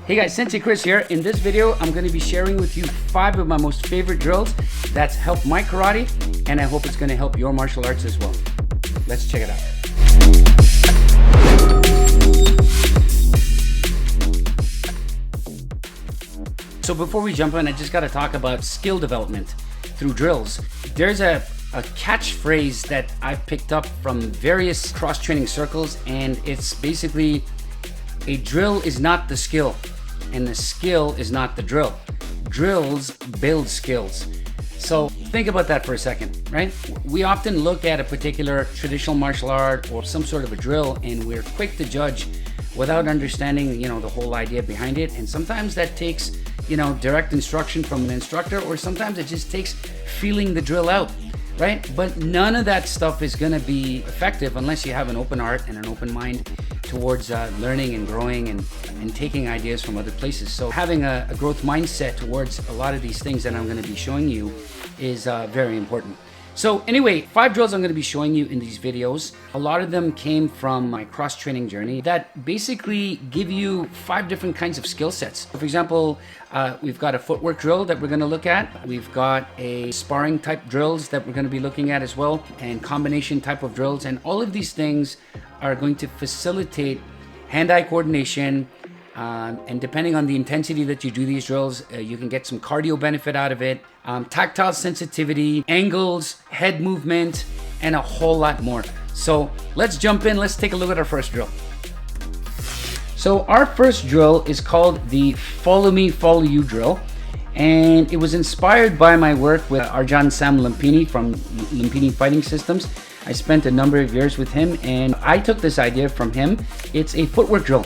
Hey guys, Sensei Chris here. In this video, I'm going to be sharing with you 5 of my most favorite drills that's helped my karate, and I hope it's going to help your martial arts as well. Let's check it out. So before we jump in, I just got to talk about skill development through drills. There's a catchphrase that I've picked up from various cross-training circles, and it's basically, a drill is not the skill, and the skill is not the drill. Drills build skills. So think about that for a second, right? We often look at a particular traditional martial art or some sort of a drill, and we're quick to judge without understanding, the whole idea behind it. And sometimes that takes, direct instruction from an instructor, or sometimes it just takes feeling the drill out, right? But none of that stuff is gonna be effective unless you have an open heart and an open mind towards learning and growing and taking ideas from other places. So having a growth mindset towards a lot of these things that I'm going to be showing you is very important. So anyway, 5 drills I'm going to be showing you in these videos. A lot of them came from my cross-training journey that basically give you 5 different kinds of skill sets. For example, we've got a footwork drill that we're going to look at. We've got a sparring type drills that we're going to be looking at as well, and combination type of drills. And all of these things are going to facilitate hand-eye coordination, and depending on the intensity that you do these drills, you can get some cardio benefit out of it, tactile sensitivity, angles, head movement, and a whole lot more. So let's jump in. Let's take a look at our first drill. So our first drill is called the Follow Me, Follow You drill. And it was inspired by my work with Arjan Sam Lumpini from Lumpini Fighting Systems. I spent a number of years with him, and I took this idea from him. It's a footwork drill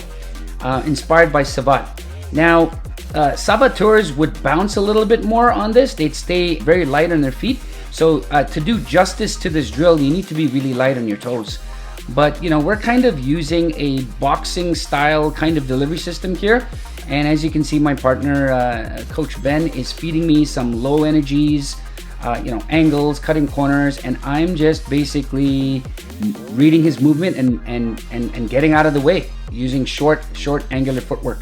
inspired by Savate. Now, saboteurs would bounce a little bit more on this. They'd stay very light on their feet. So to do justice to this drill, you need to be really light on your toes. But we're kind of using a boxing style kind of delivery system here. And as you can see, my partner, Coach Ben, is feeding me some low energies, angles, cutting corners, and I'm just basically reading his movement and getting out of the way using short angular footwork.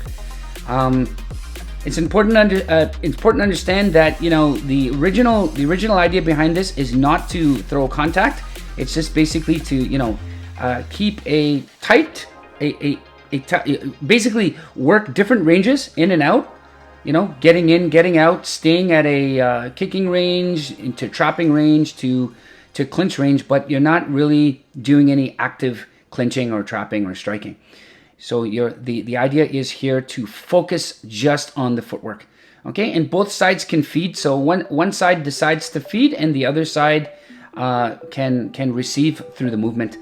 It's important to understand that the original idea behind this is not to throw contact. It's just basically to keep a tight, basically work different ranges in and out. Getting in, getting out, staying at a kicking range, into trapping range, to clinch range, but you're not really doing any active clinching or trapping or striking. So the idea is here to focus just on the footwork. Okay, and both sides can feed. So one side decides to feed, and the other side can receive through the movement.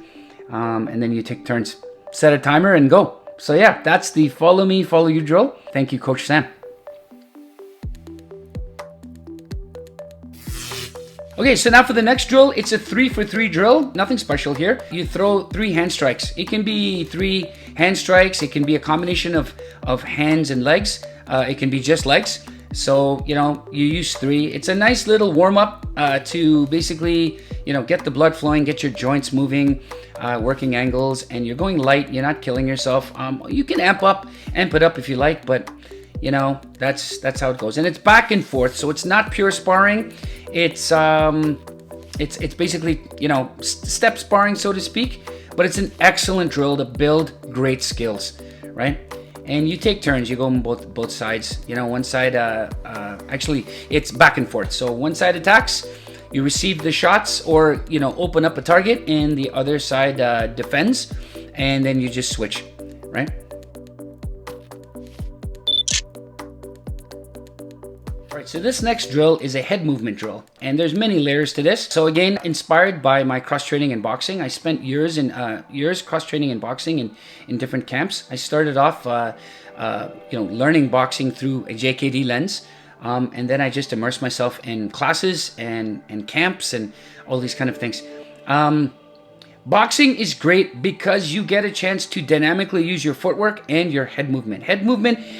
And then you take turns, set a timer, and go. So yeah, that's the Follow Me, Follow You drill. Thank you, Coach Sam. Okay, so now for the next drill, it's a 3-for-3 drill. Nothing special here. You throw 3 hand strikes. It can be 3 hand strikes. It can be a combination of hands and legs. It can be just legs. So, you use 3. It's a nice little warm up to basically, get the blood flowing, get your joints moving, working angles, and you're going light. You're not killing yourself. You can amp it up if you like, but that's how it goes. And it's back and forth, so it's not pure sparring. It's basically step sparring, so to speak, but it's an excellent drill to build great skills, right? And you take turns. You go on both sides. One side actually it's back and forth. So one side attacks, you receive the shots, or open up a target, and the other side defends, and then you just switch, right? Alright, so this next drill is a head movement drill, and there's many layers to this. So again, inspired by my cross-training in boxing. I spent years cross-training in boxing in different camps. I started off learning boxing through a JKD lens, and then I just immersed myself in classes and camps and all these kind of things. Boxing is great because you get a chance to dynamically use your footwork and your head movement.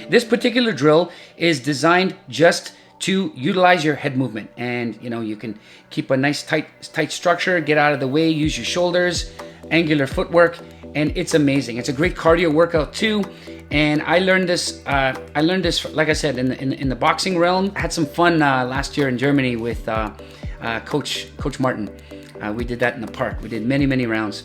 This particular drill is designed just to utilize your head movement, and you can keep a nice tight structure, get out of the way, use your shoulders, angular footwork, and it's amazing. It's a great cardio workout too. And I learned this. Like I said, in the boxing realm. I had some fun last year in Germany with Coach Martin. We did that in the park. We did many rounds.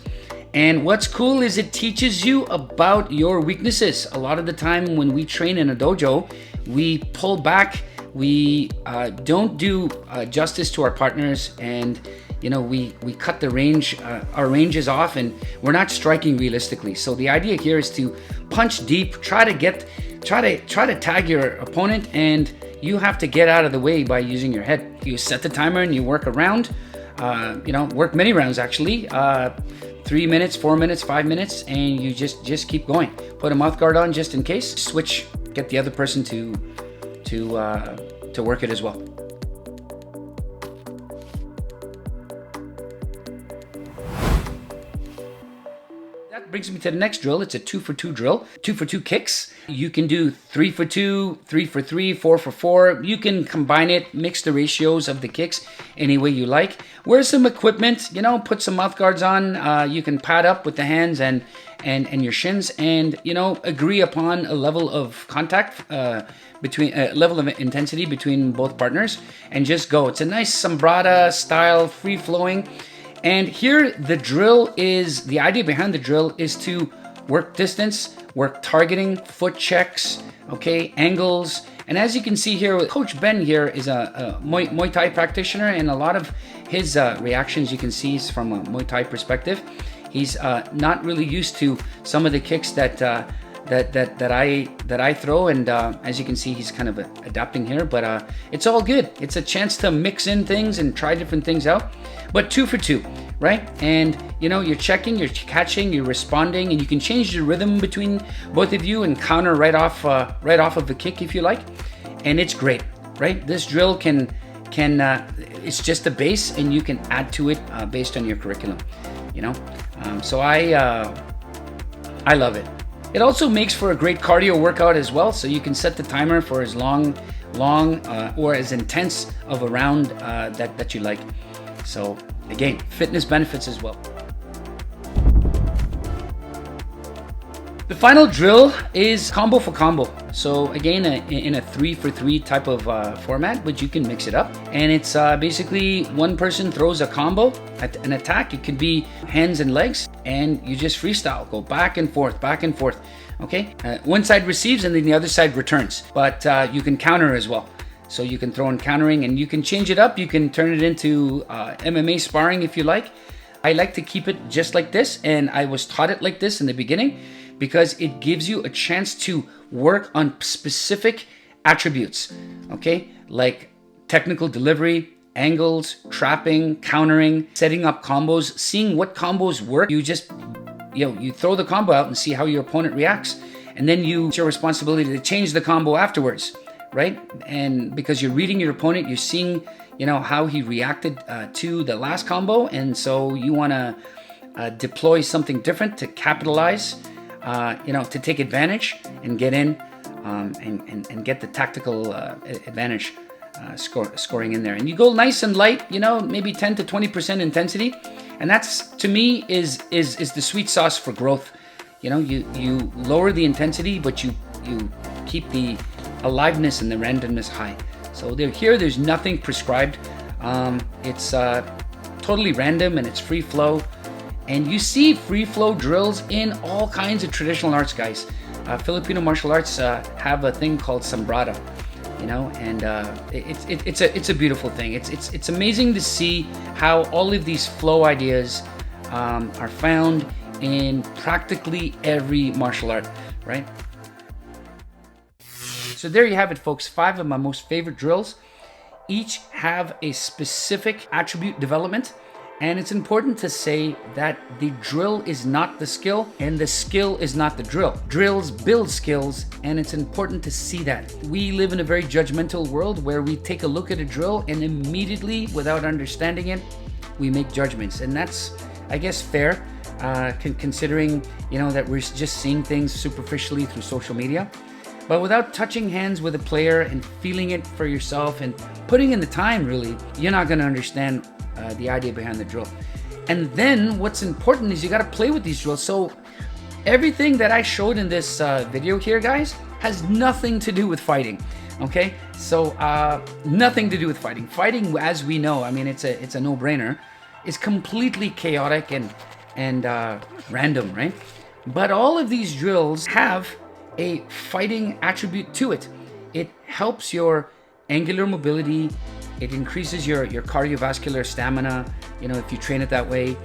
And what's cool is it teaches you about your weaknesses. A lot of the time when we train in a dojo, we pull back. We don't do justice to our partners, and we cut the range, our ranges off, and we're not striking realistically. So the idea here is to punch deep, try to tag your opponent, and you have to get out of the way by using your head. You set the timer and you work around. Work many rounds actually. 3 minutes, 4 minutes, 5 minutes, and you just keep going. Put a mouth guard on just in case. Switch, get the other person to work it as well. That brings me to the next drill. It's a 2-for-2 drill. 2-for-2 kicks. You can do 3-for-2, 3-for-3, 4-for-4. You can combine it, mix the ratios of the kicks any way you like. Wear some equipment, put some mouth guards on. You can pad up with the hands and your shins, and agree upon a level of contact between level of intensity between both partners, and just go. It's a nice Sambrata style, free flowing. And here the idea behind the drill is to work distance, work targeting, foot checks, okay, angles. And as you can see here, Coach Ben here is a Muay Thai practitioner, and a lot of his reactions you can see is from a Muay Thai perspective. He's not really used to some of the kicks that I throw, and as you can see, he's kind of adapting here. But it's all good. It's a chance to mix in things and try different things out. But 2-for-2, right? And you're checking, you're catching, you're responding, and you can change the rhythm between both of you and counter right off of the kick if you like. And it's great, right? This drill can it's just a base, and you can add to it based on your curriculum. So I love it. It also makes for a great cardio workout as well, so you can set the timer for as long or as intense of a round that you like. So again, fitness benefits as well. The final drill is combo for combo. So again, in a 3-for-3 type of format, but you can mix it up. And it's basically one person throws a combo, an attack. It could be hands and legs, and you just freestyle, go back and forth, okay? One side receives and then the other side returns, but you can counter as well. So you can throw in countering, and you can change it up. You can turn it into MMA sparring if you like. I like to keep it just like this, and I was taught it like this in the beginning because it gives you a chance to work on specific attributes, okay? Like technical delivery, angles, trapping, countering, setting up combos, seeing what combos work. You just, you throw the combo out and see how your opponent reacts. And then it's your responsibility to change the combo afterwards, right? And because you're reading your opponent, you're seeing, how he reacted to the last combo. And so you want to deploy something different to capitalize, to take advantage and get in and get the tactical advantage scoring in there. And you go nice and light, maybe 10 to 20% intensity. And that's, to me, is the sweet sauce for growth. You lower the intensity, but you keep the aliveness and the randomness high. So there's nothing prescribed. It's totally random, and it's free flow. And you see free flow drills in all kinds of traditional arts, guys. Filipino martial arts have a thing called Sambrata, and it's a beautiful thing. It's amazing to see how all of these flow ideas are found in practically every martial art, right? So there you have it, folks. 5 of my most favorite drills. Each have a specific attribute development. And it's important to say that the drill is not the skill, and the skill is not the drill. Drills build skills, and it's important to see that. We live in a very judgmental world where we take a look at a drill and immediately, without understanding it, we make judgments. And that's, I guess, fair, considering, that we're just seeing things superficially through social media. But without touching hands with a player and feeling it for yourself and putting in the time, really, you're not going to understand the idea behind the drill. And then what's important is you got to play with these drills. So Everything that I showed in this video here, guys, has nothing to do with fighting. Okay, so nothing to do with fighting. Fighting, as we know, I mean, it's a no-brainer, is completely chaotic and random, right? But all of these drills have a fighting attribute to it. It helps your angular mobility. It increases your cardiovascular stamina, you know, if you train it that way.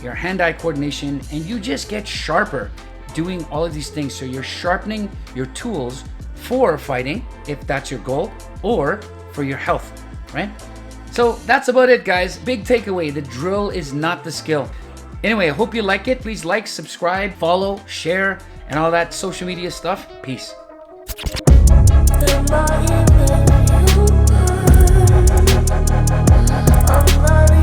Your hand-eye coordination, and you just get sharper doing all of these things. So you're sharpening your tools for fighting, if that's your goal, or for your health, right? So that's about it, guys. Big takeaway, the drill is not the skill. Anyway, I hope you like it. Please like, subscribe, follow, share, and all that social media stuff. Peace. I'm not